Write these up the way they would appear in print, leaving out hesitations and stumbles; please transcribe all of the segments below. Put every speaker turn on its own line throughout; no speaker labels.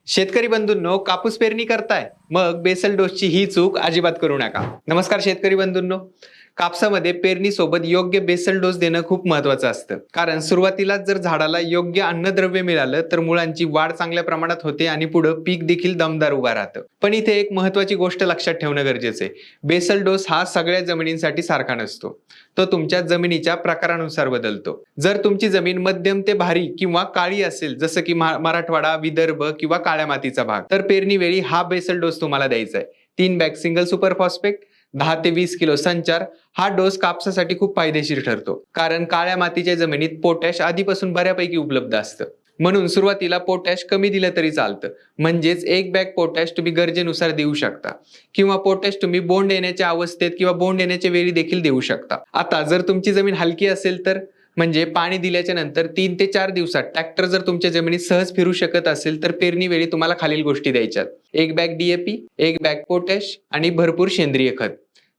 शेतकरी बंधूंनो, कापूस पेरणी करताय मग बेसल डोसची ही चूक अजिबात करू नका। नमस्कार शेतकरी बंधूंनो, कापसामध्ये पेरणी सोबत योग्य बेसल डोस देणं खूप महत्त्वाचं असतं, कारण सुरुवातीलाच जर झाडाला योग्य अन्नद्रव्य मिळालं तर मुळांची वाढ चांगल्या प्रमाणात होते आणि पुढे पीक देखील दमदार उभा राहतं। पण इथे एक महत्त्वाची गोष्ट लक्षात ठेवणं गरजेचं आहे। बेसल डोस हा सगळ्या जमिनींसाठी सारखा नसतो, तो तुमच्या जमिनीच्या प्रकारानुसार बदलतो। जर तुमची जमीन मध्यम ते भारी किंवा काळी असेल, जसं की मराठवाडा, विदर्भ किंवा काळ्या मातीचा भाग, तर पेरणी वेळी हा बेसल डोस तुम्हाला द्यायचा आहे। 3 बॅग सिंगल सुपर फॉस्फेट, 10 ते 20 किलो संचार हा डोस कापसासाठी खूप फायदेशीर ठरतो, कारण काळ्या मातीच्या जमिनीत पोटॅश आधीपासून बऱ्यापैकी उपलब्ध असतं। म्हणून सुरुवातीला पोटॅश कमी दिलं तरी चालतं, म्हणजेच 1 बॅग पोटॅश तुम्ही गरजेनुसार देऊ शकता, किंवा पोटॅश तुम्ही बोंड येण्याच्या अवस्थेत किंवा बोंड येण्याच्या वेळी देखील देऊ शकता। आता जर तुमची जमीन हलकी असेल तर, म्हणजे पाणी दिल्याच्या नंतर 3 ते 4 दिवसात ट्रॅक्टर जर तुमच्या जमिनीत सहज फिरू शकत असेल तर पेरणी वेळी तुम्हाला खालील गोष्टी द्यायच्यात। 1 बॅग DAP, 1 बॅग पोटॅश आणि भरपूर सेंद्रिय खत,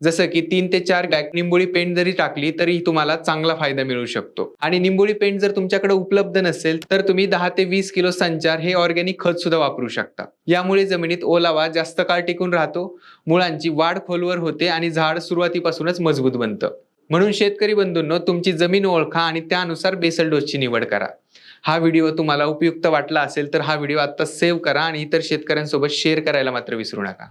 जसं की 3 ते 4 बॅग निंबोळी पेंट जरी टाकली तरी तुम्हाला चांगला फायदा मिळू शकतो। आणि निंबोळी पेंट जर तुमच्याकडे उपलब्ध नसेल तर तुम्ही 10 ते 20 किलो संचार हे ऑर्गॅनिक खत सुद्धा वापरू शकता। यामुळे जमिनीत ओलावा जास्त काळ टिकून राहतो, मुळांची वाढ खोलवर होते आणि झाड सुरुवातीपासूनच मजबूत बनतं। म्हणून शेतकरी बंधूंनो, तुमची जमीन ओळखा आणि त्यानुसार बेसल डोसची निवड करा। हा व्हिडिओ तुम्हाला उपयुक्त वाटला असेल तर हा व्हिडिओ आता सेव्ह करा आणि इतर शेतकऱ्यांसोबत शेअर करायला मात्र विसरू नका।